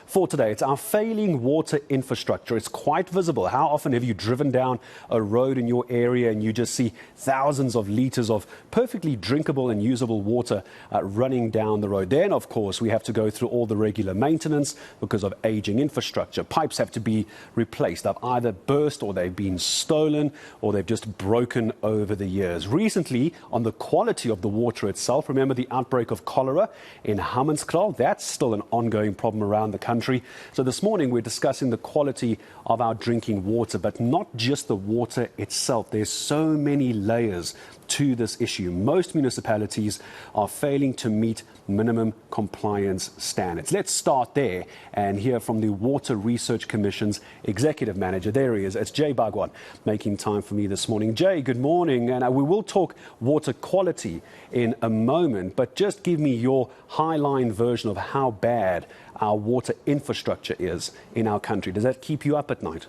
For today, it's our failing water infrastructure. It's quite visible. How often have you driven down a road in your area and you just see thousands of litres of perfectly drinkable and usable water running down the road? Then, of course, we have to go through all the regular maintenance because of aging infrastructure. Pipes have to be replaced. They've either burst or they've been stolen or they've just broken over the years. Recently, on the quality of the water itself, remember the outbreak of cholera in Hammanskraal? That's still an ongoing problem around the country. So this morning we're discussing the quality of our drinking water, but not just the water itself. There's so many layers to this issue. Most municipalities are failing to meet minimum compliance standards. Let's start there and hear from the Water Research Commission's Executive Manager. There he is. It's Bhagwan making time for me this morning. Jay, good morning. And we will talk water quality in a moment, but just give me your high-line version of how bad our water infrastructure is in our country. Does that keep you up at night?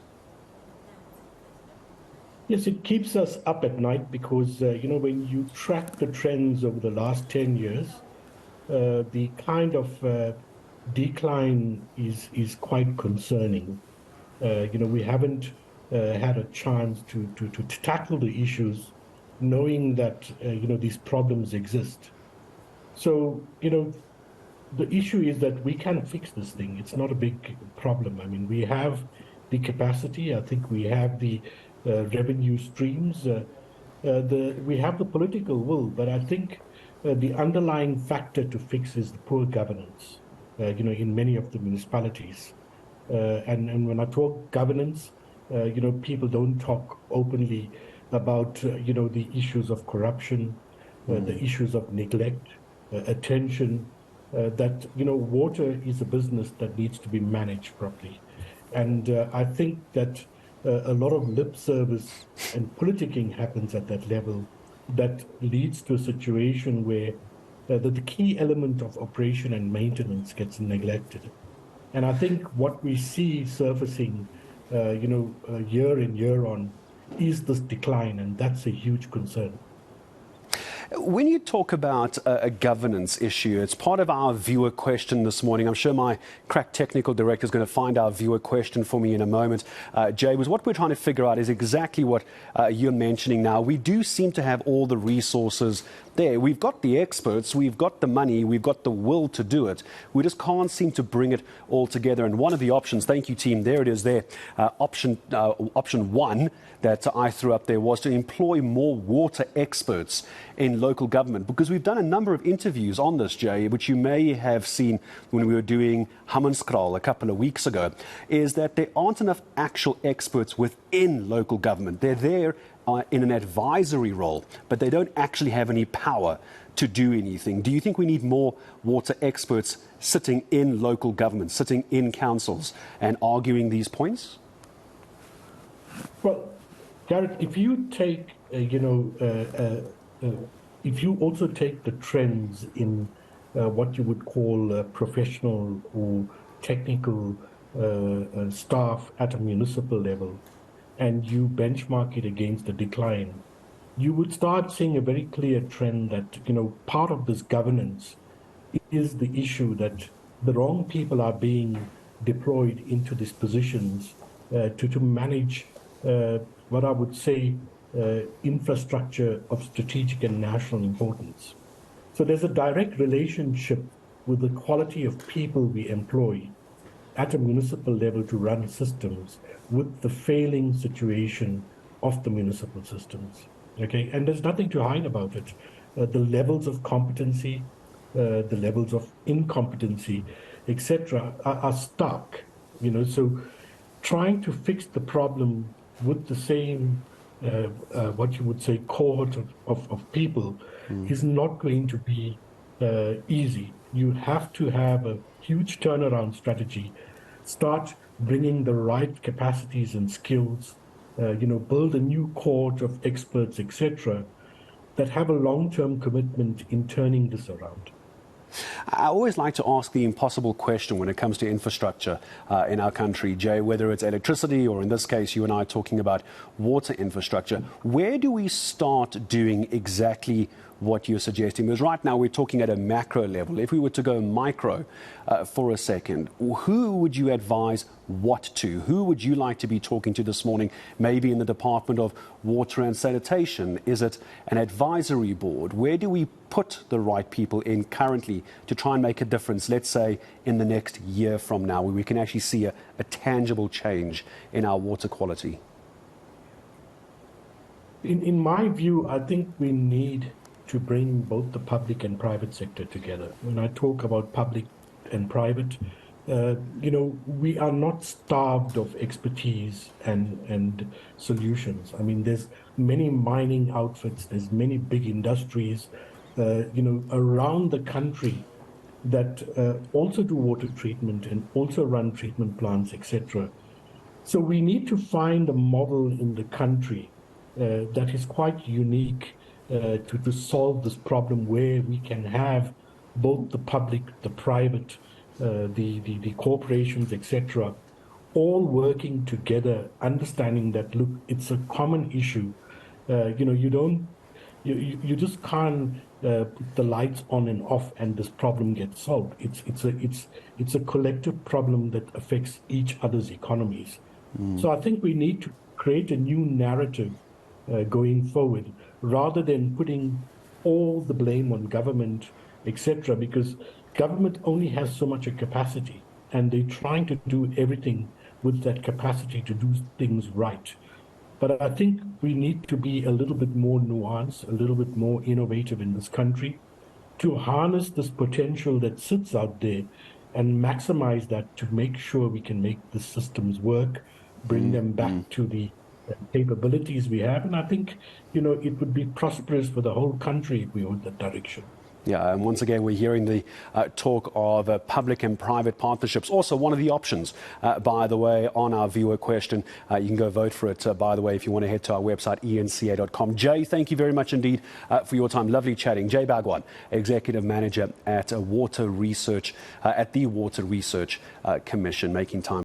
Yes, it keeps us up at night because, when you track the trends over the last 10 years, the kind of decline is quite concerning. We haven't had a chance to tackle the issues, knowing that, these problems exist. So, the issue is that we can fix this thing. It's not a big problem. I mean, we have the capacity. I think we have the revenue streams. We have the political will, but I think the underlying factor to fix is the poor governance, in many of the municipalities. And when I talk governance, people don't talk openly about, the issues of corruption, the issues of neglect, attention, that, water is a business that needs to be managed properly. And I think that a lot of lip service and politicking happens at that level that leads to a situation where the key element of operation and maintenance gets neglected. And I think what we see surfacing, year in, year on, is this decline, and that's a huge concern. When you talk about a governance issue, it's part of our viewer question this morning. I'm sure my crack technical director is going to find our viewer question for me in a moment. Jay, what we're trying to figure out is exactly what you're mentioning now. We do seem to have all the resources there. We've got the experts, we've got the money, we've got the will to do it. We just can't seem to bring it all together. And one of the options, thank you team, there it is there, option one that I threw up there was to employ more water experts in local government, because we've done a number of interviews on this, Jay, which you may have seen when we were doing Hammanskraal a couple of weeks ago, is that there aren't enough actual experts within local government. They're there in an advisory role, but they don't actually have any power to do anything. Do you think we need more water experts sitting in local government, sitting in councils and arguing these points? Well, Garrett, if you take, if you also take the trends in what you would call professional or technical staff at a municipal level, and you benchmark it against the decline, you would start seeing a very clear trend that, part of this governance is the issue that the wrong people are being deployed into these positions to manage what I would say infrastructure of strategic and national importance. So there's a direct relationship with the quality of people we employ at a municipal level to run systems with the failing situation of the municipal systems. Okay, and there's nothing to hide about it. The levels of competency, the levels of incompetency, etc., are stark. So trying to fix the problem with the same, what you would say, cohort of people is not going to be easy. You have to have a huge turnaround strategy, start bringing the right capacities and skills, build a new cohort of experts, etc., that have a long-term commitment in turning this around. I always like to ask the impossible question when it comes to infrastructure in our country, Jay, whether it's electricity or in this case, you and I are talking about water infrastructure. Where do we start doing exactly what you're suggesting. Because right now we're talking at a macro level. If we were to go micro for a second, who would you advise what to? Who would you like to be talking to this morning, maybe in the Department of Water and Sanitation? Is it an advisory board? Where do we put the right people in currently to try and make a difference, let's say, in the next year from now, where we can actually see a tangible change in our water quality? In my view, I think we need to bring both the public and private sector together. When I talk about public and private, we are not starved of expertise and solutions. I mean, there's many mining outfits, there's many big industries, around the country that also do water treatment and also run treatment plants, etc. So we need to find a model in the country that is quite unique to solve this problem, where we can have both the public, the private, the corporations, etc., all working together, understanding that, look, it's a common issue. You just can't put the lights on and off and this problem gets solved. It's a collective problem that affects each other's economies. So I think we need to create a new narrative going forward, rather than putting all the blame on government, etc., because government only has so much a capacity, and they're trying to do everything with that capacity to do things right. But I think we need to be a little bit more nuanced, a little bit more innovative in this country to harness this potential that sits out there and maximize that to make sure we can make the systems work, bring them back to the capabilities we have. And I think, it would be prosperous for the whole country if we went that direction. Yeah, and once again, we're hearing the talk of public and private partnerships. Also, one of the options, by the way, on our viewer question. You can go vote for it, by the way, if you want to head to our website, eNCA.com. Jay, thank you very much indeed for your time. Lovely chatting. Jay Bhagwan, Executive Manager at Water Research, at the Water Research Commission, making time.